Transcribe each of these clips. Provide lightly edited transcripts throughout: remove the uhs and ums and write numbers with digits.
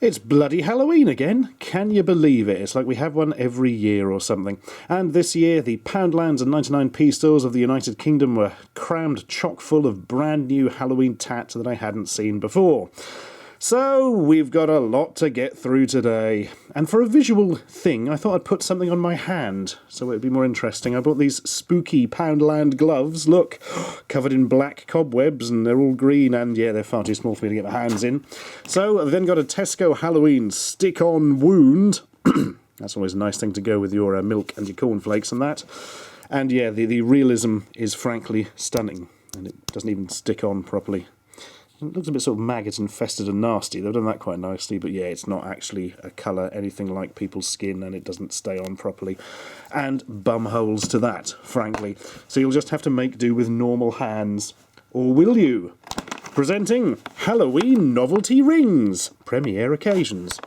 It's bloody Halloween again. Can you believe it? It's like we have one every year or something. And this year, the Poundlands and 99p stores of the United Kingdom were crammed chock full of brand new Halloween tat that I hadn't seen before. So we've got a lot to get through today. And for a visual thing, I thought I'd put something on my hand, so it'd be more interesting. I bought these spooky Poundland gloves, look, covered in black cobwebs, and they're all green, and yeah, they're far too small for me to get my hands in. So I've then got a Tesco Halloween stick-on wound. That's always a nice thing to go with your milk and your cornflakes and that. And yeah, the realism is frankly stunning, and it doesn't even stick on properly. It looks a bit sort of maggot infested and nasty. They've done that quite nicely, but yeah, it's not actually a colour anything like people's skin, and it doesn't stay on properly. And bum holes to that, frankly. So you'll just have to make do with normal hands. Or will you? Presenting Halloween Novelty Rings. Premiere occasions.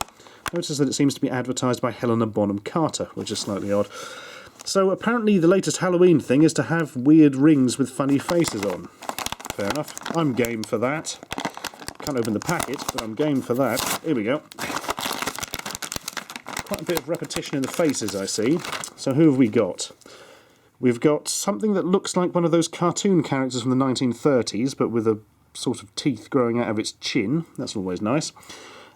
Notice that it seems to be advertised by Helena Bonham Carter, which is slightly odd. So apparently the latest Halloween thing is to have weird rings with funny faces on. Fair enough. I'm game for that. Can't open the packet, but I'm game for that. Here we go. Quite a bit of repetition in the faces, I see. So who have we got? We've got something that looks like one of those cartoon characters from the 1930s, but with a sort of teeth growing out of its chin. That's always nice.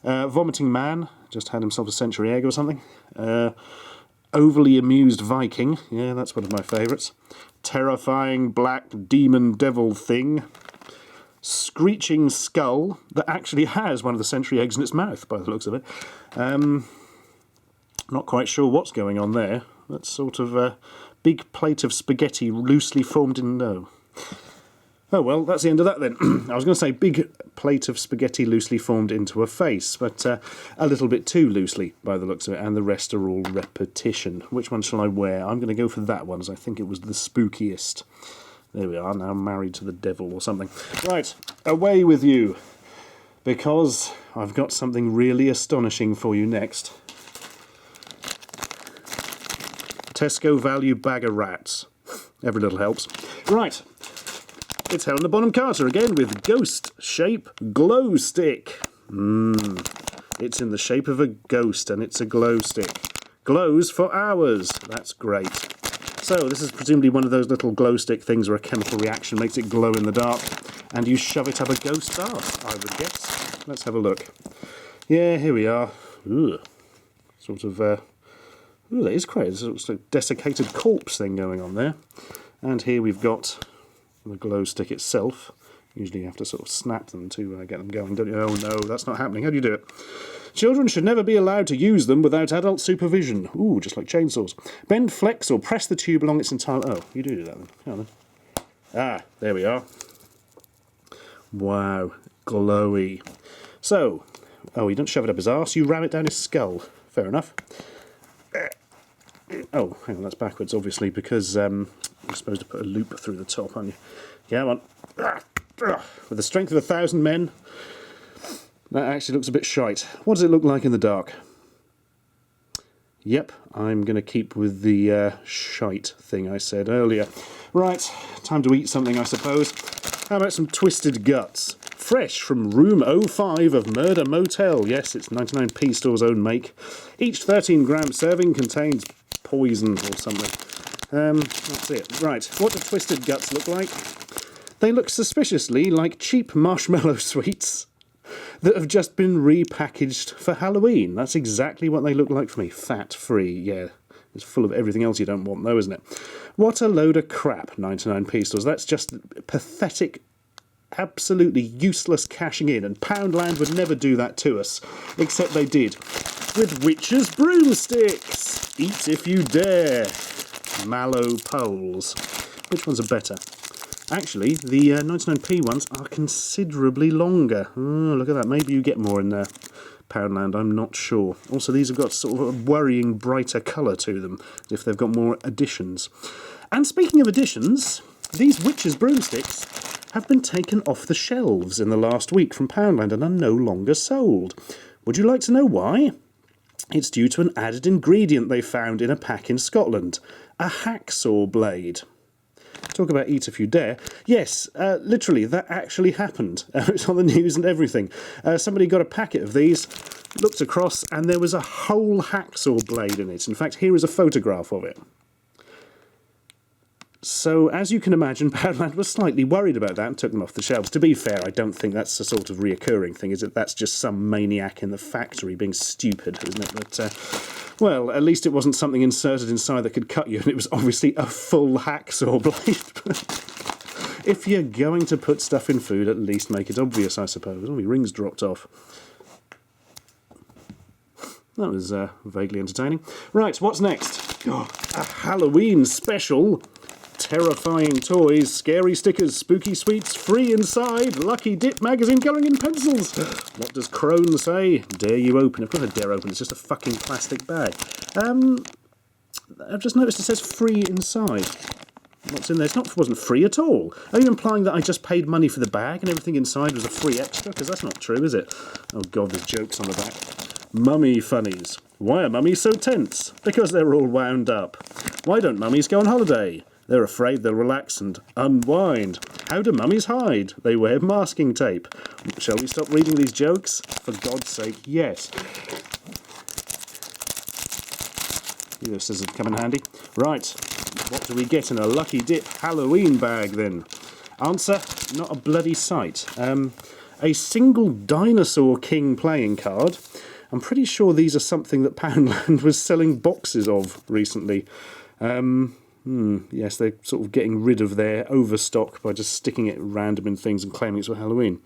Vomiting Man, just had himself a century egg or something. Overly amused Viking, yeah, that's one of my favourites. Terrifying black demon devil thing. Screeching skull that actually has one of the century eggs in its mouth, by the looks of it. Not quite sure what's going on there. That's sort of a big plate of spaghetti loosely formed in... no. Oh well, that's the end of that then. I was going to say big plate of spaghetti loosely formed into a face, but a little bit too loosely by the looks of it, and the rest are all repetition. Which one shall I wear? I'm going to go for that one, as I think it was the spookiest. There we are, now married to the devil or something. Right, away with you, because I've got something really astonishing for you next. Tesco value bag of rats. Every little helps. Right. It's Helena Bonham Carter again with Ghost Shape Glow Stick. It's in the shape of a ghost and it's a glow stick. Glows for hours. That's great. So this is presumably one of those little glow stick things where a chemical reaction makes it glow in the dark and you shove it up a ghost's arse, I would guess. Let's have a look. Yeah, here we are. Ooh. Sort of, ooh, that is quite a sort of desiccated corpse thing going on there. And here we've got the glow stick itself. Usually you have to sort of snap them to get them going, don't you? Oh no, that's not happening. How do you do it? Children should never be allowed to use them without adult supervision. Ooh, just like chainsaws. Bend, flex, or press the tube along its entire... oh, you do that then. Hang on then. Ah, there we are. Wow, glowy. So, oh, you don't shove it up his arse, you ram it down his skull. Fair enough. Oh, hang on, that's backwards, obviously, because you're supposed to put a loop through the top, aren't you? Yeah, on. With the strength of 1,000 men, that actually looks a bit shite. What does it look like in the dark? Yep, I'm going to keep with the shite thing I said earlier. Right, time to eat something, I suppose. How about some twisted guts? Fresh from room 05 of Murder Motel. Yes, it's 99p store's own make. Each 13-gram serving contains poison or something. That's it. Right, what do twisted guts look like? They look suspiciously like cheap marshmallow sweets that have just been repackaged for Halloween. That's exactly what they look like for me. Fat-free, yeah. It's full of everything else you don't want though, isn't it? What a load of crap, 99p stores. That's just pathetic, absolutely useless cashing in, and Poundland would never do that to us, except they did. With witches' broomsticks! Eat if you dare! Mallow poles. Which ones are better? Actually, the 99p ones are considerably longer. Oh, look at that. Maybe you get more in there. Poundland, I'm not sure. Also, these have got sort of a worrying brighter colour to them, as if they've got more additions. And speaking of additions, these witches' broomsticks have been taken off the shelves in the last week from Poundland and are no longer sold. Would you like to know why? It's due to an added ingredient they found in a pack in Scotland, a hacksaw blade. Talk about eat if you dare. Yes, literally, that actually happened. It's on the news and everything. Somebody got a packet of these, looked across, and there was a whole hacksaw blade in it. In fact, here is a photograph of it. So, as you can imagine, Poundland was slightly worried about that and took them off the shelves. To be fair, I don't think that's a sort of reoccurring thing, is it? That's just some maniac in the factory being stupid, isn't it? But, well, at least it wasn't something inserted inside that could cut you, and it was obviously a full hacksaw blade. If you're going to put stuff in food, at least make it obvious, I suppose. Oh, my ring's dropped off. That was vaguely entertaining. Right, what's next? Oh, a Halloween special. Terrifying toys, scary stickers, spooky sweets, free inside, Lucky Dip magazine colouring in pencils. What does Crone say? Dare you open? Of course I dare open, it's just a fucking plastic bag. I've just noticed it says free inside. What's in there? It wasn't free at all. Are you implying that I just paid money for the bag and everything inside was a free extra? Because that's not true, is it? Oh god, there's jokes on the back. Mummy funnies. Why are mummies so tense? Because they're all wound up. Why don't mummies go on holiday? They're afraid they'll relax and unwind. How do mummies hide? They wear masking tape. Shall we stop reading these jokes? For God's sake, yes. This doesn't come in handy. Right, what do we get in a Lucky Dip Halloween bag then? Answer, not a bloody sight. A single Dinosaur King playing card. I'm pretty sure these are something that Poundland was selling boxes of recently. Yes, they're sort of getting rid of their overstock by just sticking it random in things and claiming it's for Halloween.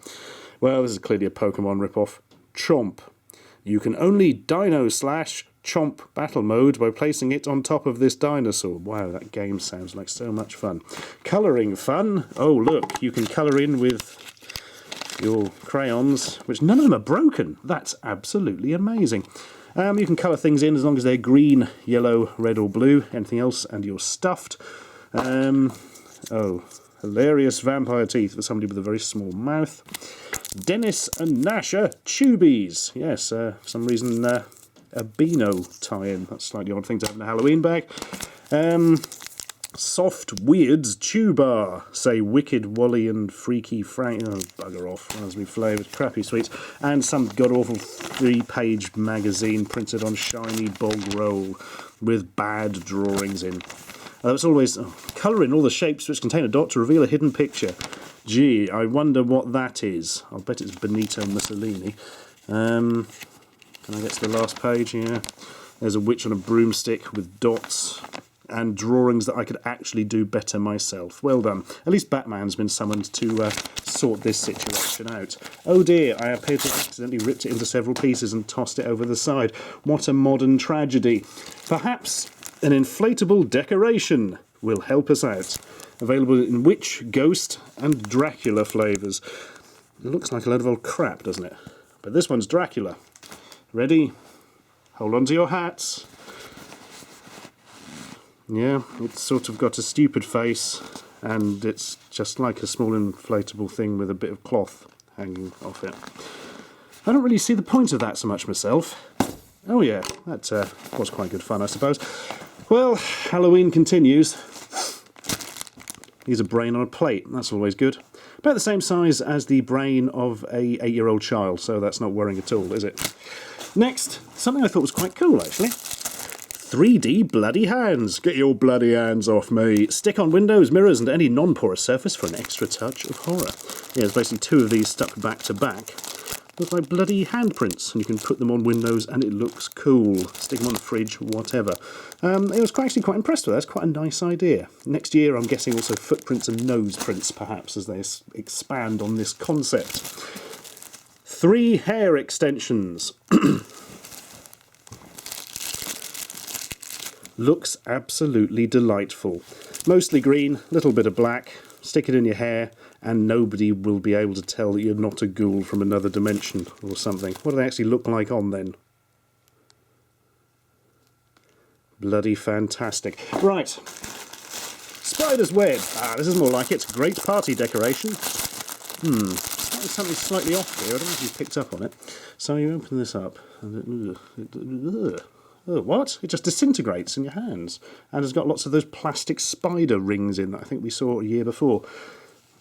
Well, this is clearly a Pokemon rip-off. Chomp. You can only Dino/Chomp battle mode by placing it on top of this dinosaur. Wow, that game sounds like so much fun. Colouring fun. Oh, look, you can colour in with your crayons, which none of them are broken. That's absolutely amazing. You can colour things in as long as they're green, yellow, red or blue. Anything else and you're stuffed. Oh, hilarious vampire teeth for somebody with a very small mouth. Dennis and Nasher Tubies. Yes, for some reason a Beano tie-in. That's a slightly odd thing to have in a Halloween bag. Soft Weirds Chew Bar. Say Wicked Wally and Freaky Frank. Oh, bugger off. Raspberry flavoured crappy sweets. And some god-awful 3-page magazine printed on shiny bog roll with bad drawings in. It's always colour in all the shapes which contain a dot to reveal a hidden picture. Gee, I wonder what that is. I'll bet it's Benito Mussolini. Can I get to the last page? Yeah. There's a witch on a broomstick with dots and drawings that I could actually do better myself. Well done. At least Batman's been summoned to sort this situation out. Oh dear, I appear to have accidentally ripped it into several pieces and tossed it over the side. What a modern tragedy. Perhaps an inflatable decoration will help us out. Available in Witch, Ghost and Dracula flavours. It looks like a load of old crap, doesn't it? But this one's Dracula. Ready? Hold on to your hats. Yeah, it's sort of got a stupid face, and it's just like a small inflatable thing with a bit of cloth hanging off it. I don't really see the point of that so much myself. Oh yeah, that was quite good fun, I suppose. Well, Halloween continues. Here's a brain on a plate, that's always good. About the same size as the brain of a 8-year-old child, so that's not worrying at all, is it? Next, something I thought was quite cool, actually. 3D bloody hands. Get your bloody hands off me. Stick on windows, mirrors and any non-porous surface for an extra touch of horror. Yeah, there's basically 2 of these stuck back to back. Look like bloody handprints, and you can put them on windows and it looks cool. Stick them on the fridge, whatever. I was actually quite impressed with that. It's quite a nice idea. Next year I'm guessing also footprints and nose prints perhaps as they expand on this concept. 3 hair extensions. Looks absolutely delightful. Mostly green, little bit of black. Stick it in your hair and nobody will be able to tell that you're not a ghoul from another dimension or something. What do they actually look like on then? Bloody fantastic. Right. Spider's web. Ah, this is more like it. Great party decoration. Something slightly off here. I don't know if you've picked up on it. So you open this up. Oh, what? It just disintegrates in your hands and has got lots of those plastic spider rings in that I think we saw a year before.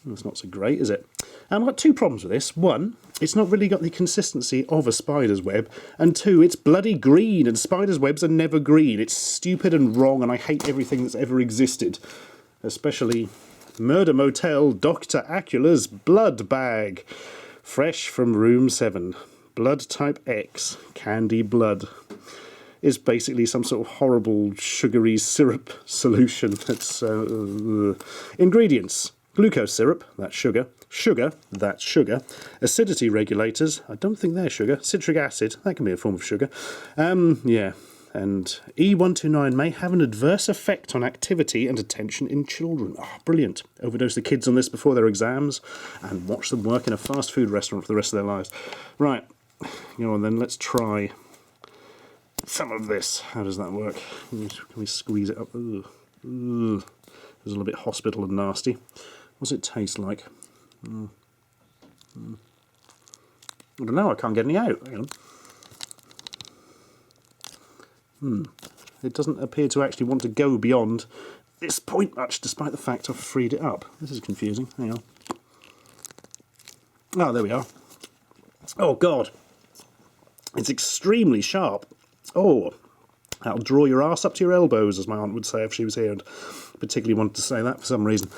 That's not so great, is it? I've got two problems with this. One, it's not really got the consistency of a spider's web. And two, it's bloody green, and spiders' webs are never green. It's stupid and wrong, and I hate everything that's ever existed. Especially Murder Motel Dr. Acula's blood bag. Fresh from room 7. Blood type X. Candy blood. Is basically some sort of horrible sugary syrup solution. That's ingredients. Glucose syrup, that's sugar. Sugar, that's sugar. Acidity regulators, I don't think they're sugar. Citric acid, that can be a form of sugar. Yeah, and E129 may have an adverse effect on activity and attention in children. Oh, brilliant. Overdose the kids on this before their exams and watch them work in a fast food restaurant for the rest of their lives. Right, you know, then let's try some of this. How does that work? Can we squeeze it up? Ooh. Ooh. It's a little bit hospital and nasty. What does it taste like? I don't know, I can't get any out. Hang on. It doesn't appear to actually want to go beyond this point much, despite the fact I've freed it up. This is confusing. Hang on. Oh, there we are. Oh, God. It's extremely sharp. Oh, that'll draw your arse up to your elbows, as my aunt would say if she was here, and particularly wanted to say that for some reason.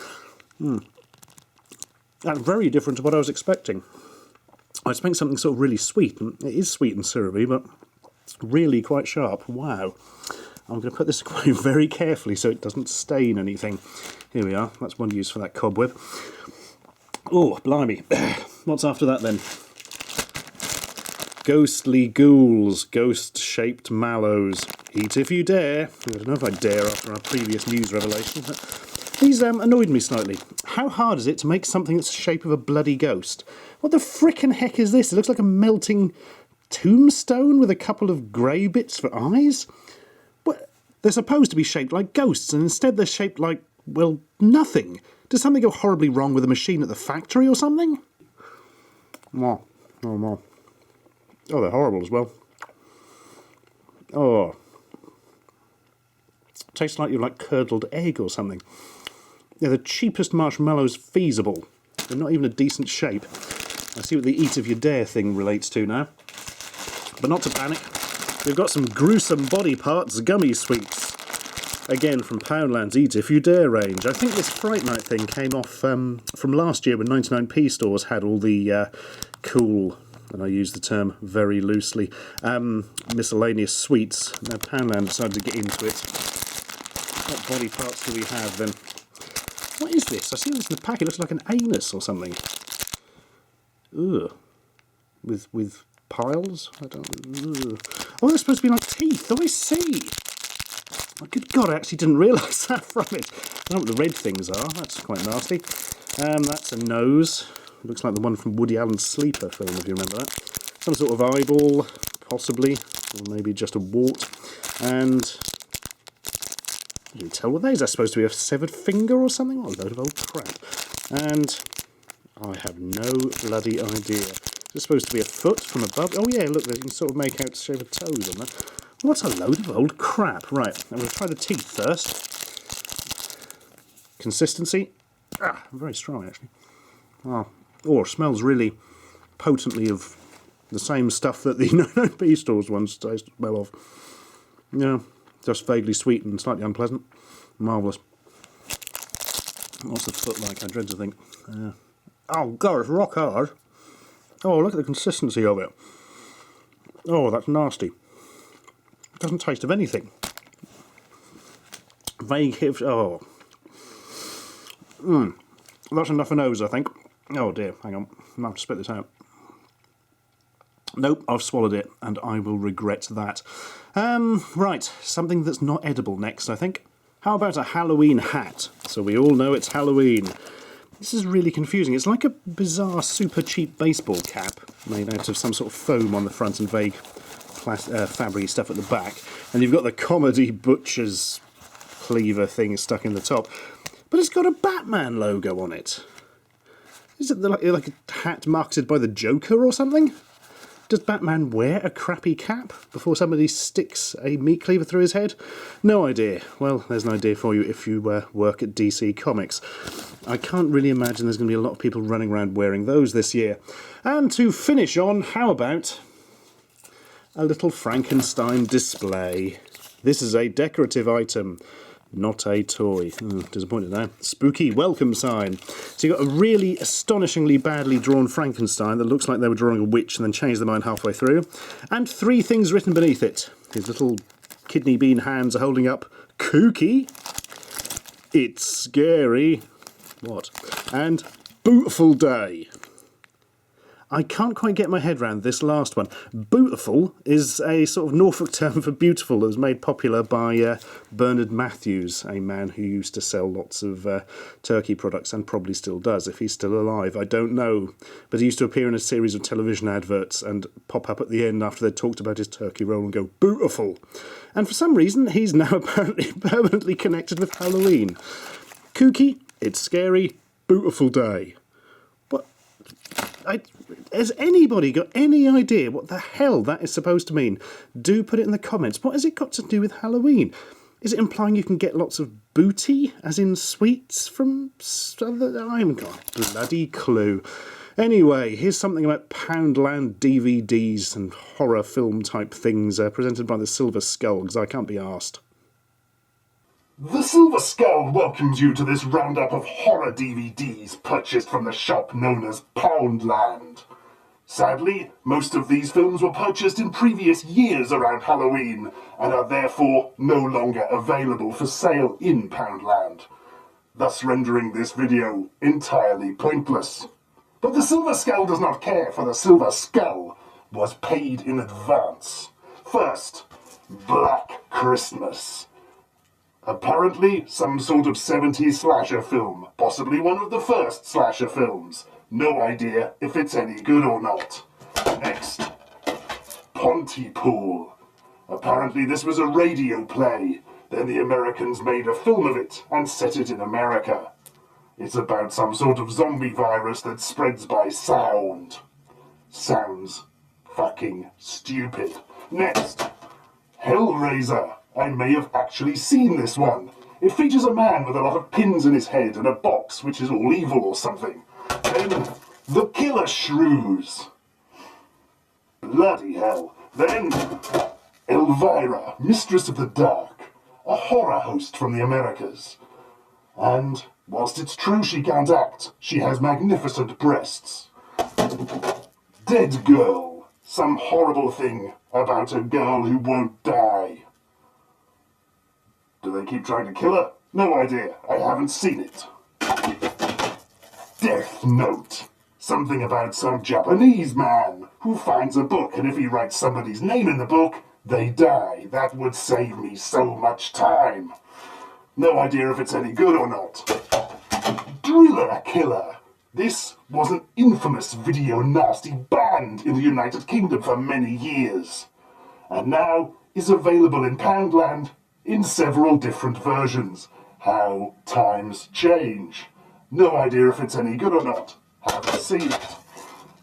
That's very different to what I was expecting. I was expecting something sort of really sweet, and it is sweet and syrupy, but really quite sharp. Wow. I'm going to put this away very carefully so it doesn't stain anything. Here we are. That's one use for that cobweb. Oh, blimey. What's after that then? Ghostly ghouls, ghost-shaped mallows. Eat if you dare. I don't know if I dare after our previous news revelation, but these annoyed me slightly. How hard is it to make something that's the shape of a bloody ghost? What the frickin' heck is this? It looks like a melting tombstone with a couple of grey bits for eyes? What? They're supposed to be shaped like ghosts, and instead they're shaped like, well, nothing. Does something go horribly wrong with a machine at the factory or something? Oh, they're horrible as well. Oh. Tastes like you've curdled egg or something. They're the cheapest marshmallows feasible. They're not even a decent shape. I see what the eat if you dare thing relates to now. But not to panic. We've got some gruesome body parts gummy sweets. Again from Poundland's Eat If You Dare range. I think this Fright Night thing came off from last year when 99p stores had all the cool, and I use the term very loosely, miscellaneous sweets. Now Poundland decided to get into it. What body parts do we have then? What is this? I see this in the pack. It looks like an anus or something. Ugh. With piles? I don't. Ugh. Oh, they're supposed to be like teeth. Oh, I see. Oh, good God, I actually didn't realise that from it. I don't know what the red things are. That's quite nasty. That's a nose. Looks like the one from Woody Allen's Sleeper film, if you remember that. Some sort of eyeball, possibly, or maybe just a wart. And you can tell what those are supposed to be. A severed finger or something? What a load of old crap. And I have no bloody idea. Is it supposed to be a foot from above? Oh yeah, look, you can sort of make out the shape of toes on that. What a load of old crap. Right, I'm going to try the teeth first. Consistency. Very strong, actually. Oh, it smells really potently of the same stuff that the 99p stores ones taste well of. Yeah, just vaguely sweet and slightly unpleasant. Marvellous. What's the foot like? I dread to think. Oh, God, it's rock hard. Oh, look at the consistency of it. Oh, that's nasty. It doesn't taste of anything. Vague hit. Oh. That's enough for nose, I think. Oh dear, hang on. I'm going to have to spit this out. Nope, I've swallowed it, and I will regret that. Right, something that's not edible next, I think. How about a Halloween hat? So we all know it's Halloween. This is really confusing. It's like a bizarre, super cheap baseball cap made out of some sort of foam on the front and vague fabric stuff at the back. And you've got the comedy butcher's cleaver thing stuck in the top. But it's got a Batman logo on it. Is it like a hat marketed by the Joker or something? Does Batman wear a crappy cap before somebody sticks a meat cleaver through his head? No idea. Well, there's an idea for you if you work at DC Comics. I can't really imagine there's going to be a lot of people running around wearing those this year. And to finish on, how about a little Frankenstein display? This is a decorative item, not a toy. Disappointed now. Spooky welcome sign. So you've got a really astonishingly badly drawn Frankenstein that looks like they were drawing a witch and then changed their mind halfway through. And 3 things written beneath it. His little kidney bean hands are holding up kooky, it's scary, what? And Beautiful Day. I can't quite get my head around this last one. Beautiful is a sort of Norfolk term for beautiful that was made popular by Bernard Matthews, a man who used to sell lots of turkey products and probably still does, if he's still alive. I don't know. But he used to appear in a series of television adverts and pop up at the end after they'd talked about his turkey roll and go, beautiful. And for some reason, he's now apparently permanently connected with Halloween. Kooky, it's scary, beautiful day. Has anybody got any idea what the hell that is supposed to mean? Do put it in the comments. What has it got to do with Halloween? Is it implying you can get lots of booty, as in sweets from... I haven't got a bloody clue. Anyway, here's something about Poundland DVDs and horror film type things presented by the Silver Skull, because I can't be arsed. The Silver Skull welcomes you to this roundup of horror DVDs purchased from the shop known as Poundland. Sadly, most of these films were purchased in previous years around Halloween and are therefore no longer available for sale in Poundland, thus rendering this video entirely pointless. But the Silver Skull does not care, for the Silver Skull was paid in advance. First, Black Christmas. Apparently, some sort of 70s slasher film, possibly one of the first slasher films. No idea if it's any good or not. Next, Pontypool. Apparently this was a radio play. Then the Americans made a film of it and set it in America. It's about some sort of zombie virus that spreads by sound. Sounds fucking stupid. Next, Hellraiser. I may have actually seen this one. It features a man with a lot of pins in his head and a box which is all evil or something. Then, The Killer Shrews. Bloody hell. Then, Elvira, Mistress of the Dark, a horror host from the Americas. And, whilst it's true she can't act, she has magnificent breasts. Dead Girl, some horrible thing about a girl who won't die. Do they keep trying to kill her? No idea. I haven't seen it. Death Note. Something about some Japanese man who finds a book, and if he writes somebody's name in the book, they die. That would save me so much time. No idea if it's any good or not. Driller Killer. This was an infamous video nasty band in the United Kingdom for many years, and now is available in Poundland in several different versions. How times change. No idea if it's any good or not. Haven't seen it.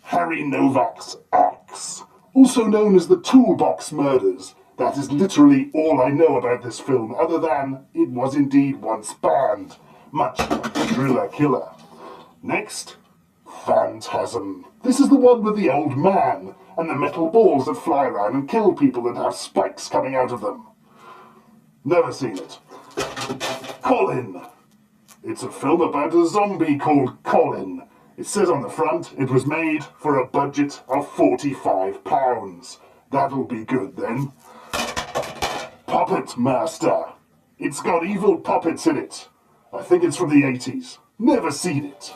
Harry Novak's Axe, also known as the Toolbox Murders. That is literally all I know about this film, other than it was indeed once banned, much like Driller Killer. Next, Phantasm. This is the one with the old man, and the metal balls that fly around and kill people and have spikes coming out of them. Never seen it. Colin. It's a film about a zombie called Colin. It says on the front it was made for a budget of £45. That'll be good then. Puppet Master. It's got evil puppets in it. I think it's from the 80s. Never seen it.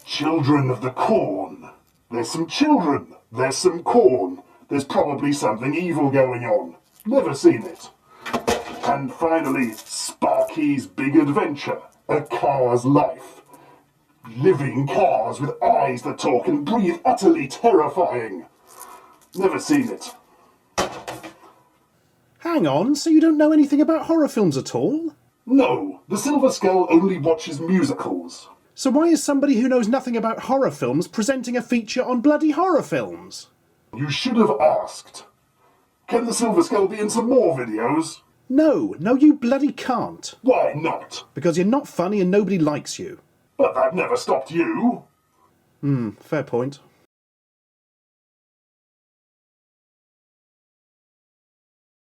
Children of the Corn. There's some children. There's some corn. There's probably something evil going on. Never seen it. And finally, Sparky's Big Adventure, A Car's Life. Living cars with eyes that talk and breathe, utterly terrifying. Never seen it. Hang on, so you don't know anything about horror films at all? No, the Silver Skull only watches musicals. So why is somebody who knows nothing about horror films presenting a feature on bloody horror films? You should have asked. Can the Silver Skull be in some more videos? No, you bloody can't. Why not? Because you're not funny and nobody likes you. But that never stopped you. Fair point.